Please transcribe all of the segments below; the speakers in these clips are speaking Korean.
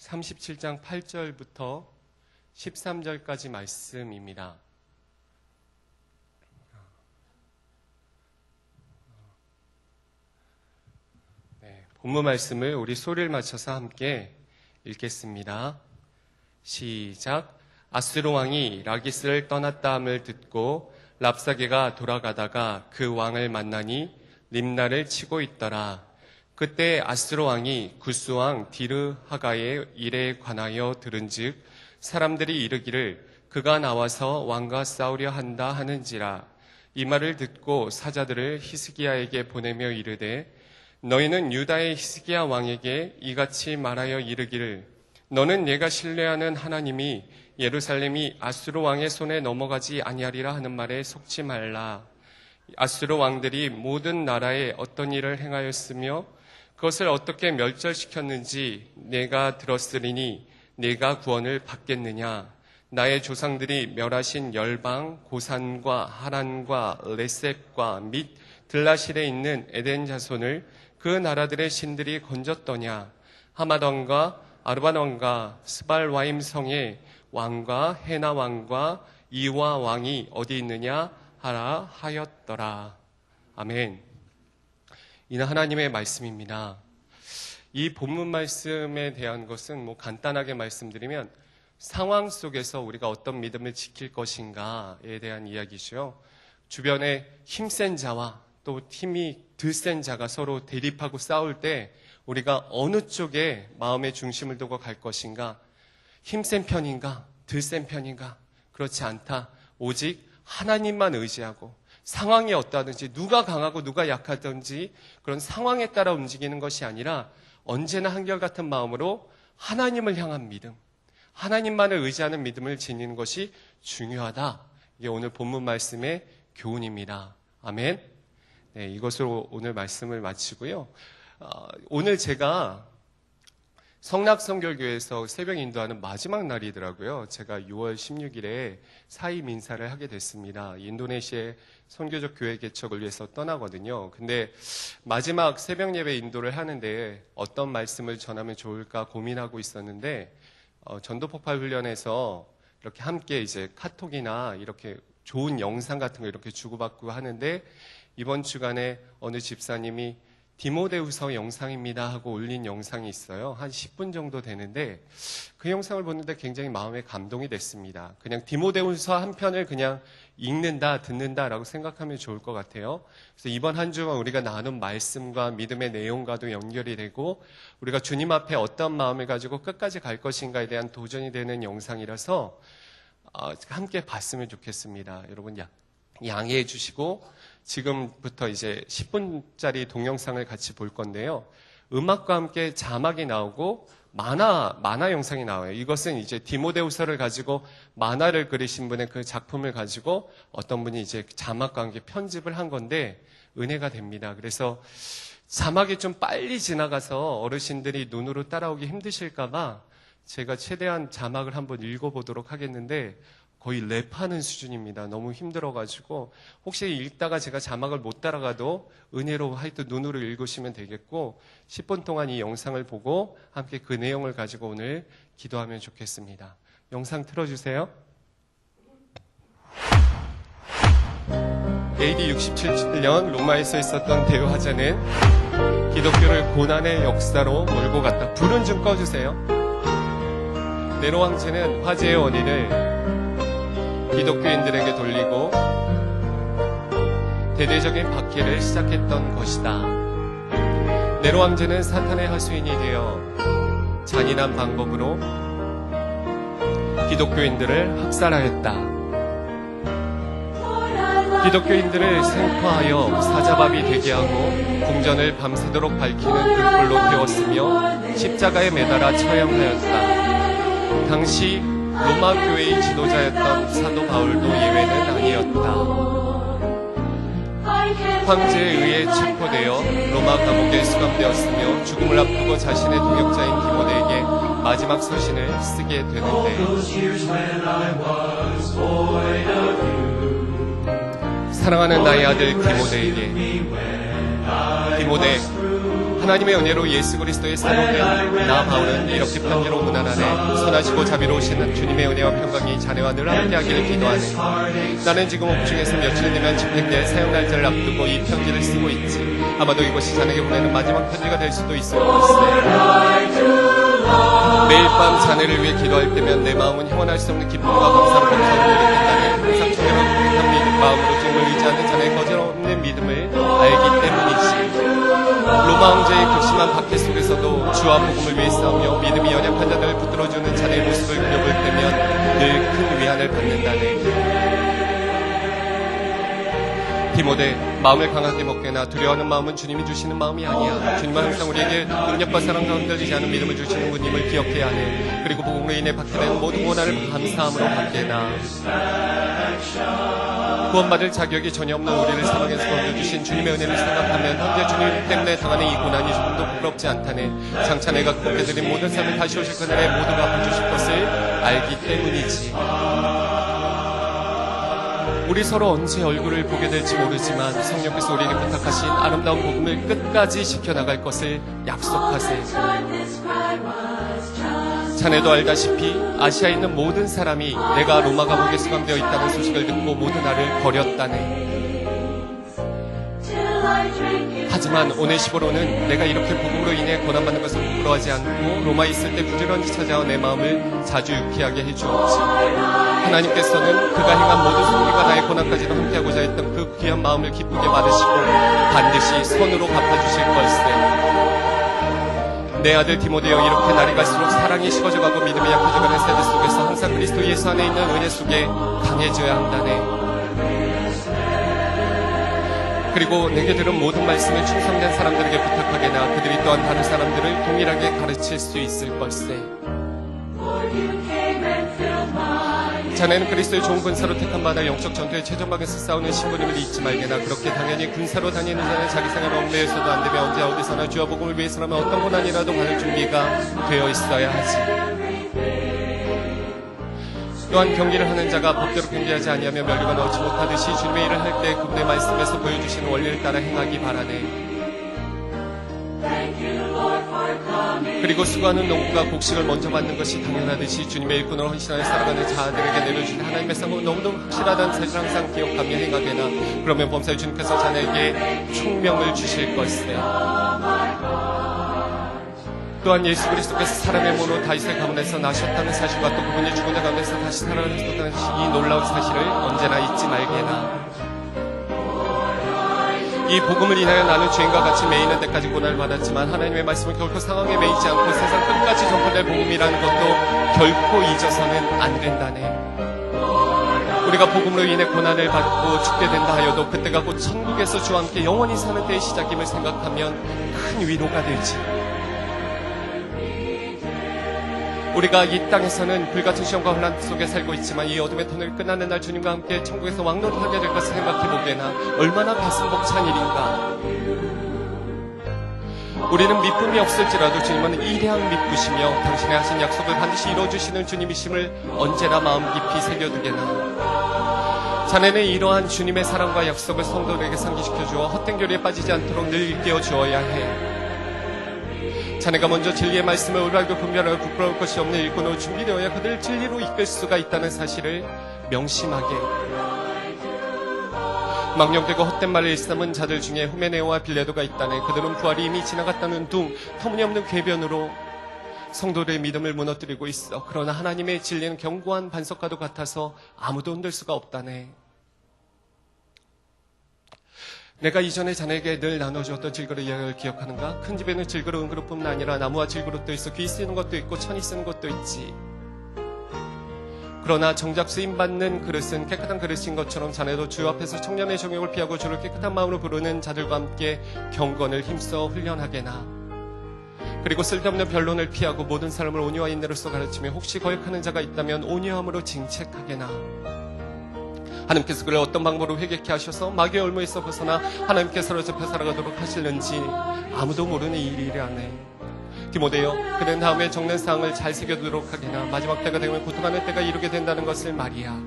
37장 8절부터 13절까지 말씀입니다. 본문 말씀을 우리 소리를 맞춰서 함께 읽겠습니다. 시작. 아수르 왕이 라기스를 떠났다 함을 듣고 랍사게가 돌아가다가 그 왕을 만나니 림나를 치고 있더라. 그때 아수르 왕이 구스 왕 디르하가의 일에 관하여 들은즉 사람들이 이르기를 그가 나와서 왕과 싸우려 한다 하는지라. 이 말을 듣고 사자들을 히스기야에게 보내며 이르되 너희는 유다의 히스기야 왕에게 이같이 말하여 이르기를 너는 내가 신뢰하는 하나님이 예루살렘이 아수르 왕의 손에 넘어가지 아니하리라 하는 말에 속지 말라. 아수르 왕들이 모든 나라에 어떤 일을 행하였으며 그것을 어떻게 멸절시켰는지 내가 들었으리니 내가 구원을 받겠느냐. 나의 조상들이 멸하신 열방 고산과 하란과 레셉과 및 들라실에 있는 에덴 자손을 그 나라들의 신들이 건졌더냐. 하마던과 아르바논과 스발와임 성의 왕과 헤나 왕과 이와 왕이 어디 있느냐 하라 하였더라. 아멘. 이는 하나님의 말씀입니다. 이 본문 말씀에 대한 것은 간단하게 말씀드리면 상황 속에서 우리가 어떤 믿음을 지킬 것인가에 대한 이야기죠. 주변에 힘센 자와 또 힘이 덜 센 자가 서로 대립하고 싸울 때 우리가 어느 쪽에 마음의 중심을 두고 갈 것인가? 힘센 편인가? 덜 센 편인가? 그렇지 않다. 오직 하나님만 의지하고 상황이 어떠하든지 누가 강하고 누가 약하든지 그런 상황에 따라 움직이는 것이 아니라 언제나 한결같은 마음으로 하나님을 향한 믿음, 하나님만을 의지하는 믿음을 지니는 것이 중요하다. 이게 오늘 본문 말씀의 교훈입니다. 아멘. 네, 이것으로 오늘 말씀을 마치고요. 오늘 제가 성락성결교회에서 새벽 인도하는 마지막 날이더라고요. 제가 6월 16일에 사임 인사를 하게 됐습니다. 인도네시아의 선교적 교회 개척을 위해서 떠나거든요. 근데 마지막 새벽 예배 인도를 하는데 어떤 말씀을 전하면 좋을까 고민하고 있었는데 전도 폭발 훈련에서 이렇게 함께 이제 카톡이나 이렇게 좋은 영상 같은 거 이렇게 주고받고 하는데 이번 주간에 어느 집사님이 디모데후서 영상입니다 하고 올린 영상이 있어요. 한 10분 정도 되는데 그 영상을 보는데 굉장히 마음에 감동이 됐습니다. 그냥 디모데후서 한 편을 그냥 읽는다, 듣는다라고 생각하면 좋을 것 같아요. 그래서 이번 한 주간 우리가 나눈 말씀과 믿음의 내용과도 연결이 되고 우리가 주님 앞에 어떤 마음을 가지고 끝까지 갈 것인가에 대한 도전이 되는 영상이라서 함께 봤으면 좋겠습니다. 여러분 양해해 주시고 지금부터 이제 10분짜리 동영상을 같이 볼 건데요. 음악과 함께 자막이 나오고 만화 영상이 나와요. 이것은 이제 디모데후서를 가지고 만화를 그리신 분의 그 작품을 가지고 어떤 분이 이제 자막과 함께 편집을 한 건데 은혜가 됩니다. 그래서 자막이 좀 빨리 지나가서 어르신들이 눈으로 따라오기 힘드실까봐 제가 최대한 자막을 한번 읽어보도록 하겠는데 거의 랩하는 수준입니다. 너무 힘들어가지고 혹시 읽다가 제가 자막을 못 따라가도 은혜로 하여튼 눈으로 읽으시면 되겠고 10분 동안 이 영상을 보고 함께 그 내용을 가지고 오늘 기도하면 좋겠습니다. 영상 틀어주세요. AD 67년 로마에서 있었던 대화자는 기독교를 고난의 역사로 몰고 갔다. 불은 좀 꺼주세요. 네로 황제는 화재의 원인을 기독교인들에게 돌리고 대대적인 박해를 시작했던 것이다. 네로 황제는 사탄의 하수인이 되어 잔인한 방법으로 기독교인들을 학살하였다. 기독교인들을 생포하여 사자밥이 되게 하고 궁전을 밤새도록 밝히는 등불로 태웠으며 십자가에 매달아 처형하였다. 당시 로마 교회의 지도자였던 사도 바울도 예외는 아니었다. 황제에 의해 체포되어 로마 감옥에 수감되었으며 죽음을 앞두고 자신의 동역자인 디모데에게 마지막 서신을 쓰게 되는데 사랑하는 나의 아들 디모데에게 디모데 하나님의 은혜로 예수 그리스도의 사모된 나 바울은 이렇게 편지로 문안하네. 선하시고 자비로우신 주님의 은혜와 평강이 자네와 늘 함께하기를 기도하네. 나는 지금 옥중에서 며칠 내면 집행될 사형 날짜를 앞두고 이 편지를 쓰고 있지. 아마도 이것이 자네에게 보내는 마지막 편지가 될 수도 있을 것이네. 매일 밤 자네를 위해 기도할 때면 내 마음은 형언할 수 없는 기쁨과 감사로 넘쳐흐르게 된다네. 항상 청결하고 깨끗한 마음으로 주님을 의지하는 자네의 거절없는 믿음을 알기 때문이지. 로마 황제의 극심한 박해 속에서도 주와 복음을 위해 싸우며 믿음이 연약한 자들을 붙들어주는 자네의 모습을 그려볼 때면 늘 큰 위안을 받는다네. 디모데, 마음을 강하게 먹게나 두려워하는 마음은 주님이 주시는 마음이 아니야. 주님은 항상 우리에게 능력과 사랑과 흔들리지 않은 믿음을 주시는 분임을 기억해야 하네. 그리고 복음으로 인해 받게 되는 모든 고난을 감사함으로 받게나. 구원받을 자격이 전혀 없는 우리를 사랑해서 건져주신 주님의 은혜를 생각하면 현재 주님 때문에 당하는 이 고난이 조금도 부끄럽지 않다네. 장차 내가 그렇게 드린 모든 삶을 다시 오실 그날에 모두가 봐주실 것을 알기 때문이지. 우리 서로 언제 얼굴을 보게 될지 모르지만 성령께서 우리에게 부탁하신 아름다운 복음을 끝까지 지켜나갈 것을 약속하세요. 자네도 알다시피 아시아에 있는 모든 사람이 내가 로마 감옥에 수감되어 있다는 소식을 듣고 모두 나를 버렸다네. 하지만 오네시보로는 내가 이렇게 복음으로 인해 고난받는 것을 부끄러워하지 않고 로마에 있을 때 부지런히 찾아와 내 마음을 자주 유쾌하게 해주었지. 하나님께서는 그가 행한 모든 승리가 나의 고난까지도 함께하고자 했던 그 귀한 마음을 기쁘게 받으시고 반드시 선으로 갚아주실 걸세. 내 아들 디모데여, 이렇게 날이 갈수록 사랑이 식어져가고 믿음이 약해져가는 세대 속에서 항상 그리스도 예수 안에 있는 은혜 속에 강해져야 한다네. 그리고 내게 들은 모든 말씀을 충성된 사람들에게 부탁하게나 그들이 또한 다른 사람들을 동일하게 가르칠 수 있을 걸세. 자네는 그리스도의 좋은 군사로 택한 바나 영적 전투의 최전방에서 싸우는 신부님을 잊지 말게나. 그렇게 당연히 군사로 다니는 자는 자기 생활을 얽매여서도 안 되며 언제 어디서나 주와 복음을 위해서라면 어떤 고난이라도 받을 준비가 되어 있어야 하지. 또한 경기를 하는 자가 법대로 경기하지 아니하며 멸류관 얻지 못하듯이 주님의 일을 할 때 그분의 말씀에서 보여주시는 원리를 따라 행하기 바라네. 그리고 수고하는 농부가 곡식을 먼저 받는 것이 당연하듯이 주님의 일꾼으로 헌신하여 살아가는 자들에게 내려주신 하나님의 쌍은 너무도 확실하다는 사실을 항상 기억하며 행하게나. 그러면 범사의 주님께서 자네에게 총명을 주실 것이세. 또한 예수 그리스도께서 사람의 몸으로 다윗의 가문에서 나셨다는 사실과 또 그분이 죽은 자 가운데서 다시 살아나셨다는 이 놀라운 사실을 언제나 잊지 말게나. 이 복음을 인하여 나는 죄인과 같이 매이는 데까지 고난을 받았지만 하나님의 말씀은 결코 상황에 매이지 않고 세상 끝까지 전파될 복음이라는 것도 결코 잊어서는 안 된다네. 우리가 복음으로 인해 고난을 받고 죽게 된다 하여도 그때가 곧 천국에서 주와 함께 영원히 사는 때의 시작임을 생각하면 큰 위로가 되지. 우리가 이 땅에서는 불같은 시험과 혼란 속에 살고 있지만 이 어둠의 터널이 끝나는 날 주님과 함께 천국에서 왕노릇하게 될 것을 생각해보게나 얼마나 가슴 벅찬 일인가. 우리는 미쁨이 없을지라도 주님은 이량 미쁘시며 당신의 하신 약속을 반드시 이루어주시는 주님이심을 언제나 마음 깊이 새겨두게나. 자네는 이러한 주님의 사랑과 약속을 성도들에게 상기시켜주어 헛된 교리에 빠지지 않도록 늘 일깨워 주어야 해. 자네가 먼저 진리의 말씀을 옳고 분별하여 부끄러울 것이 없는 일꾼으로 준비되어야 그들을 진리로 이끌 수가 있다는 사실을 명심하게. 망령되고 헛된 말을 일삼은 자들 중에 후메네오와 빌레도가 있다네. 그들은 부활이 이미 지나갔다는 둥 터무니없는 궤변으로 성도들의 믿음을 무너뜨리고 있어. 그러나 하나님의 진리는 견고한 반석과도 같아서 아무도 흔들 수가 없다네. 내가 이전에 자네에게 늘 나눠주었던 질그릇 이야기를 기억하는가? 큰 집에는 질그릇, 은그릇뿐만 아니라 나무와 질그릇도 있어. 귀 쓰는 것도 있고 천이 쓰는 것도 있지. 그러나 정작 쓰임받는 그릇은 깨끗한 그릇인 것처럼 자네도 주 앞에서 청년의 정욕을 피하고 주를 깨끗한 마음으로 부르는 자들과 함께 경건을 힘써 훈련하게나. 그리고 쓸데없는 변론을 피하고 모든 사람을 온유와 인내로서 가르치며 혹시 거역하는 자가 있다면 온유함으로 징책하게나. 하나님께서 그를 어떤 방법으로 회개케 하셔서 마귀의 올무에서 벗어나 하나님께 사로잡혀 살아가도록 하실는지 아무도 모르는 일이라네. 디모데여, 그는 다음에 적는 사항을 잘 새겨두도록 하게나. 마지막 때가 되면 고통하는 때가 이루게 된다는 것을 말이야.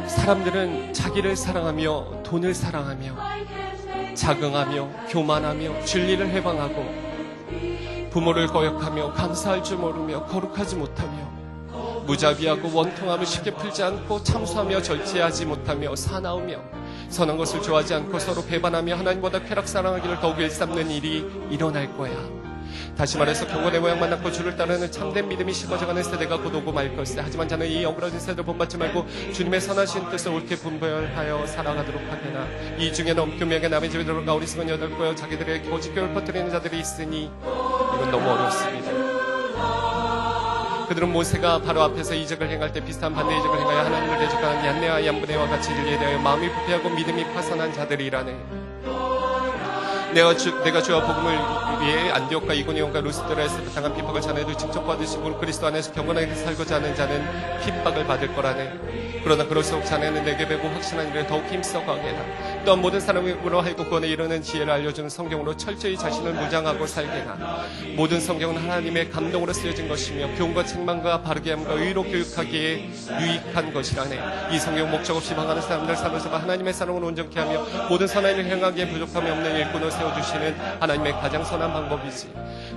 사람들은 자기를 사랑하며 돈을 사랑하며 자긍하며 교만하며 진리를 해방하고 부모를 거역하며 감사할 줄 모르며 거룩하지 못하며 무자비하고 원통함을 쉽게 풀지 않고 참수하며 절제하지 못하며 사나우며 선한 것을 좋아하지 않고 서로 배반하며 하나님보다 쾌락 사랑하기를 더욱 일삼는 일이 일어날 거야. 다시 말해서 경건의 모양만 낳고 주를 따르는 참된 믿음이 식어져가는 세대가 곧 오고 말 것이다. 하지만 자는 이 어그러진 세대를 본받지 말고 주님의 선하신 뜻을 옳게 분별하여 살아가도록 하게나. 이 중에는 교명의 남의 집에 들어가 어리석은 여덟 거여 자기들의 거짓 교를 퍼뜨리는 자들이 있으니 이건 너무 어렵습니다. 그들은 모세가 바로 앞에서 이적을 행할 때 비슷한 반대 이적을 행하여 하나님을 대적하는 얀네와 얀브네와 같이 진리에 대하여 마음이 부패하고 믿음이 파산한 자들이라네. 내가 주와 복음을 위해 안디옥과 이고니온과 루스드라에서 당한 핍박을 자네도 직접 받으시 고 그리스도 안에서 경건하게 살고자 하는 자는 핍박을 받을 거라네. 그러나 그럴수록 자네는 내게 배고 확신한 일에 더욱 힘써 가게나. 또한 모든 사람으로 하여금 구원에 이르는 지혜를 알려주는 성경으로 철저히 자신을 무장하고 살게나. 모든 성경은 하나님의 감동으로 쓰여진 것이며 교훈과 책망과 바르게 함과 의로 교육하기에 유익한 것이라네. 이 성경 목적 없이 망하는 사람들 사로잡아 하나님의 사랑으로 온전케 하며 모든 선한 일을 행하기에 부족함이 없는 일꾼을 세워주시는 하나님의 가장 선한 방법이지.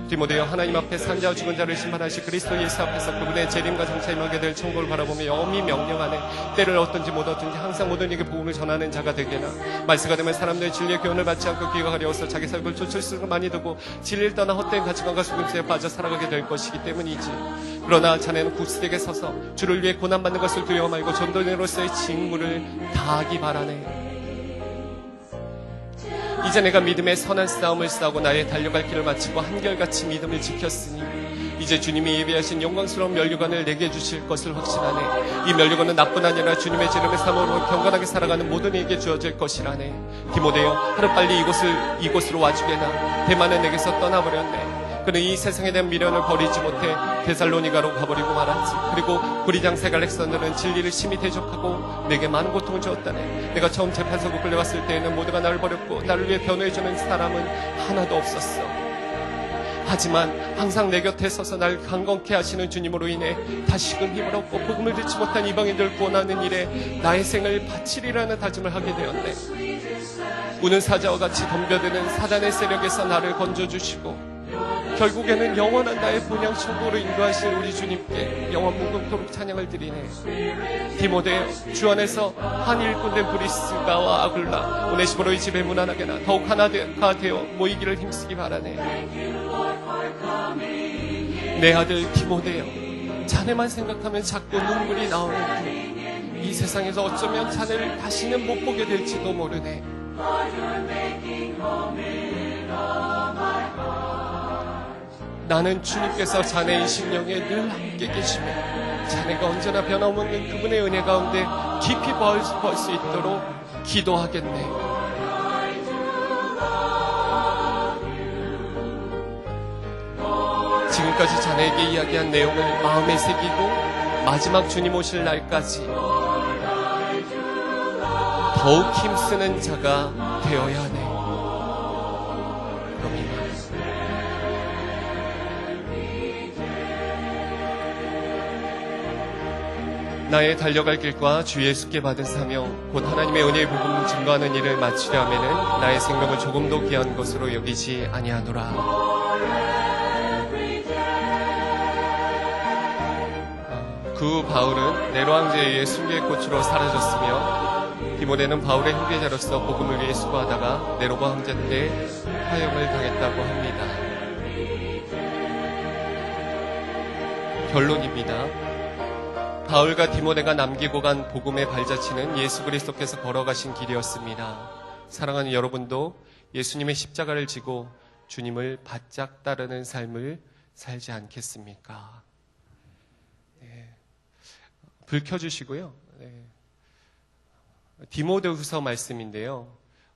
디모데여, 하나님 앞에 산 자와 죽은 자를 심판하시 그리스도 예수 앞에서 그분의 재림과 장차 임하게 될 천국을 바라보며 영원히 명령하네. 때를 얻든지 못 얻든지 항상 모든 이에게 복음을 전하는 자가 되게나. 말세가 되면 사람들의 진리의 교훈을 받지 않고 귀가 가려워서 자기 삶을 쫓을 수가 많이 두고 진리를 떠나 헛된 가치관과 속임수에 빠져 살아가게 될 것이기 때문이지. 그러나 자네는 굳세게 서서 주를 위해 고난받는 것을 두려워 말고 전도인으로서의 직무를 다하기 바라네. 이제 내가 믿음의 선한 싸움을 싸우고 나의 달려갈 길을 마치고 한결같이 믿음을 지켰으니 이제 주님이 예비하신 영광스러운 면류관을 내게 주실 것을 확신하네. 이 면류관은 나뿐 아니라 주님의 지름의 사모로 경건하게 살아가는 모든 이에게 주어질 것이라네. 디모데여, 하루빨리 이곳으로 와주게나. 대만은 내게서 떠나버렸네. 그는 이 세상에 대한 미련을 버리지 못해 데살로니가로 가버리고 말았지. 그리고 구리장색 알렉산더는 진리를 심히 대적하고 내게 많은 고통을 주었다네. 내가 처음 재판소로 끌려갔을 때에는 모두가 나를 버렸고 나를 위해 변호해주는 사람은 하나도 없었어. 하지만 항상 내 곁에 서서 날 강건케 하시는 주님으로 인해 다시금 힘을 얻고 복음을 듣지 못한 이방인들을 구원하는 일에 나의 생을 바치리라는 다짐을 하게 되었네. 우는 사자와 같이 덤벼드는 사단의 세력에서 나를 건져주시고 결국에는 영원한 나의 본향 천국으로 인도하실 우리 주님께 영원 무궁토록 찬양을 드리네. 디모데여, 주 안에서 한 일꾼된 브리스가와 아굴라, 오네시모로의 집에 무난하게나 더욱 하나가 되어 모이기를 힘쓰기 바라네. 내 아들 디모데여, 자네만 생각하면 자꾸 눈물이 나오는데 이 세상에서 어쩌면 자네를 다시는 못 보게 될지도 모르네. 나는 주님께서 자네의 심령에 늘 함께 계시며 자네가 언제나 변함없는 그분의 은혜 가운데 깊이 벌 수 있도록 기도하겠네. 지금까지 자네에게 이야기한 내용을 마음에 새기고 마지막 주님 오실 날까지 더욱 힘쓰는 자가 되어야 하네. 나의 달려갈 길과 주 예수께 받은 사명, 곧 하나님의 은혜의 복음을 증거하는 일을 마치려 하면은 나의 생명을 조금도 귀한 것으로 여기지 아니하노라. 그 후 바울은 네로 황제에 의해 순교의 꽃으로 사라졌으며 디모데는 바울의 형제자로서 복음을 위해 수고하다가 네로가 황제 때 화형을 당했다고 합니다. 결론입니다. 바울과 디모데가 남기고 간 복음의 발자취는 예수 그리스도께서 걸어가신 길이었습니다. 사랑하는 여러분도 예수님의 십자가를 지고 주님을 바짝 따르는 삶을 살지 않겠습니까? 네. 불 켜주시고요. 네. 디모데후서 말씀인데요.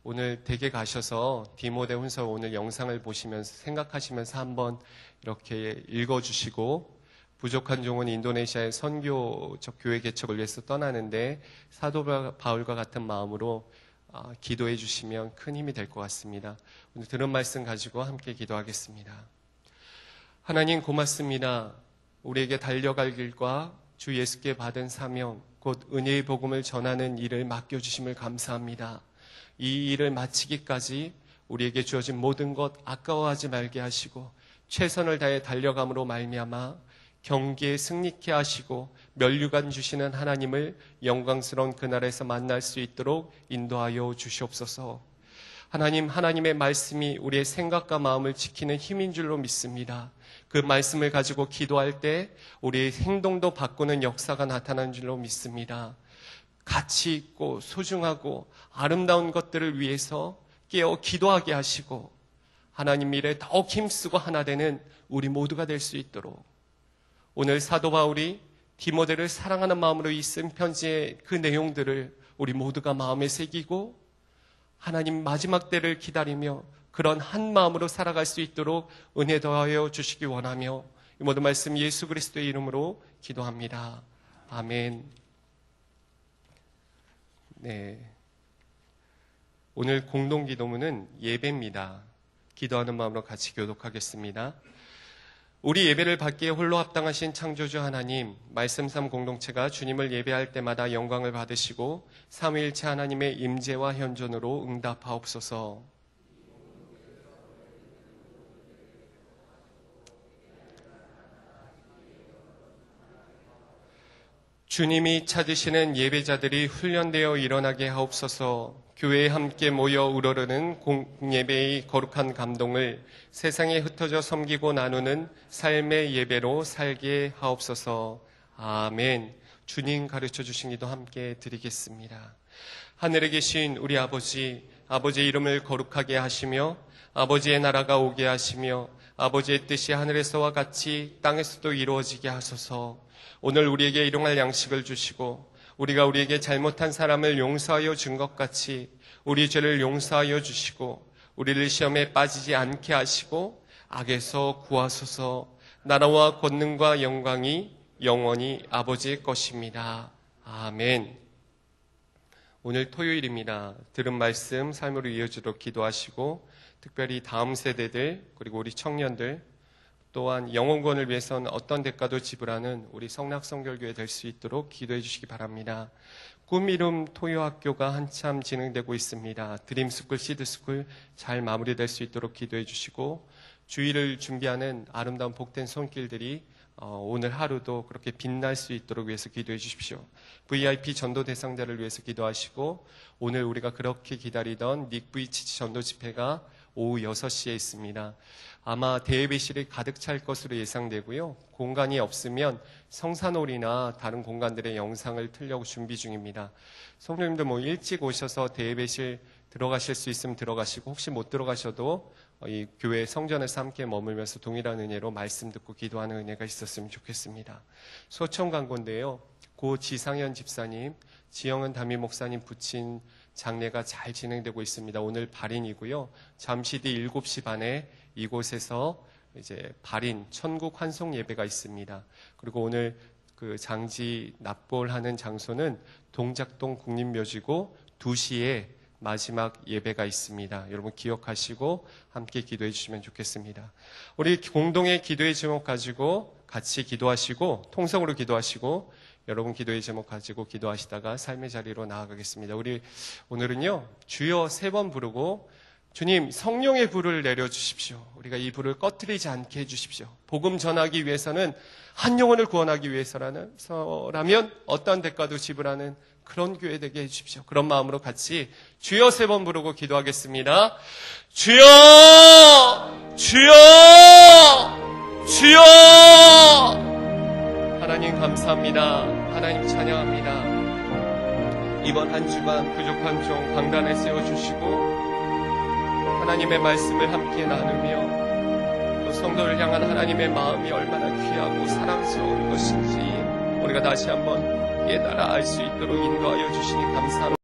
오늘 댁에 가셔서 디모데후서 오늘 영상을 보시면서 생각하시면서 한번 이렇게 읽어주시고 부족한 종은 인도네시아의 선교적 교회 개척을 위해서 떠나는데 사도 바울과 같은 마음으로 기도해 주시면 큰 힘이 될 것 같습니다. 오늘 들은 말씀 가지고 함께 기도하겠습니다. 하나님 고맙습니다. 우리에게 달려갈 길과 주 예수께 받은 사명, 곧 은혜의 복음을 전하는 일을 맡겨주심을 감사합니다. 이 일을 마치기까지 우리에게 주어진 모든 것 아까워하지 말게 하시고 최선을 다해 달려감으로 말미암아 경기에 승리케 하시고 면류관 주시는 하나님을 영광스러운 그날에서 만날 수 있도록 인도하여 주시옵소서. 하나님, 하나님의 말씀이 우리의 생각과 마음을 지키는 힘인 줄로 믿습니다. 그 말씀을 가지고 기도할 때 우리의 행동도 바꾸는 역사가 나타나는 줄로 믿습니다. 가치 있고 소중하고 아름다운 것들을 위해서 깨어 기도하게 하시고 하나님 일에 더욱 힘쓰고 하나 되는 우리 모두가 될 수 있도록 오늘 사도 바울이 디모데를 사랑하는 마음으로 이 쓴 편지의 그 내용들을 우리 모두가 마음에 새기고 하나님 마지막 때를 기다리며 그런 한 마음으로 살아갈 수 있도록 은혜 더하여 주시기 원하며 이 모든 말씀 예수 그리스도의 이름으로 기도합니다. 아멘. 네. 오늘 공동 기도문은 예배입니다. 기도하는 마음으로 같이 교독하겠습니다. 우리 예배를 받기에 홀로 합당하신 창조주 하나님, 말씀 삶 공동체가 주님을 예배할 때마다 영광을 받으시고 삼위일체 하나님의 임재와 현존으로 응답하옵소서. 주님이 찾으시는 예배자들이 훈련되어 일어나게 하옵소서. 교회에 함께 모여 우러르는 공예배의 거룩한 감동을 세상에 흩어져 섬기고 나누는 삶의 예배로 살게 하옵소서. 아멘. 주님 가르쳐 주신 기도 함께 드리겠습니다. 하늘에 계신 우리 아버지, 아버지의 이름을 거룩하게 하시며 아버지의 나라가 오게 하시며 아버지의 뜻이 하늘에서와 같이 땅에서도 이루어지게 하소서. 오늘 우리에게 일용할 양식을 주시고 우리가 우리에게 잘못한 사람을 용서하여 준 것 같이 우리 죄를 용서하여 주시고 우리를 시험에 빠지지 않게 하시고 악에서 구하소서. 나라와 권능과 영광이 영원히 아버지의 것입니다. 아멘. 오늘 토요일입니다. 들은 말씀 삶으로 이어지도록 기도하시고 특별히 다음 세대들 그리고 우리 청년들 또한 영혼권을 위해서는 어떤 대가도 지불하는 우리 성락성결교회 될 수 있도록 기도해 주시기 바랍니다. 꿈이름 토요학교가 한참 진행되고 있습니다. 드림스쿨, 시드스쿨 잘 마무리될 수 있도록 기도해 주시고 주일을 준비하는 아름다운 복된 손길들이 오늘 하루도 그렇게 빛날 수 있도록 위해서 기도해 주십시오. VIP 전도 대상자를 위해서 기도하시고 오늘 우리가 그렇게 기다리던 닉 VCC 전도 집회가 오후 6시에 있습니다. 아마 대예배실이 가득 찰 것으로 예상되고요. 공간이 없으면 성산홀이나 다른 공간들의 영상을 틀려고 준비 중입니다. 성도님들 일찍 오셔서 대예배실 들어가실 수 있으면 들어가시고 혹시 못 들어가셔도 이 교회 성전에서 함께 머물면서 동일한 은혜로 말씀 듣고 기도하는 은혜가 있었으면 좋겠습니다. 소청 광고인데요. 고 지상현 집사님, 지영은 담임 목사님 부친 장례가 잘 진행되고 있습니다. 오늘 발인이고요. 잠시 뒤 7시 반에 이곳에서 이제 발인 천국 환송 예배가 있습니다. 그리고 오늘 그 장지 납볼하는 장소는 동작동 국립묘지고 2시에 마지막 예배가 있습니다. 여러분 기억하시고 함께 기도해 주시면 좋겠습니다. 우리 공동의 기도의 제목 가지고 같이 기도하시고 통성으로 기도하시고 여러분 기도의 제목 가지고 기도하시다가 삶의 자리로 나아가겠습니다. 우리 오늘은요 주여 3번 부르고 주님 성령의 불을 내려주십시오. 우리가 이 불을 꺼트리지 않게 해주십시오. 복음 전하기 위해서는 한 영혼을 구원하기 위해서라면 어떠한 대가도 지불하는 그런 교회 되게 해주십시오. 그런 마음으로 같이 주여 3번 부르고 기도하겠습니다. 주여! 주여! 주여! 하나님 감사합니다. 하나님 찬양합니다. 이번 한 주간 부족한 종 강단에 세워주시고 하나님의 말씀을 함께 나누며 또 성도를 향한 하나님의 마음이 얼마나 귀하고 사랑스러운 것인지 우리가 다시 한번 깨달아 알 수 있도록 인도하여 주시니 감사합니다.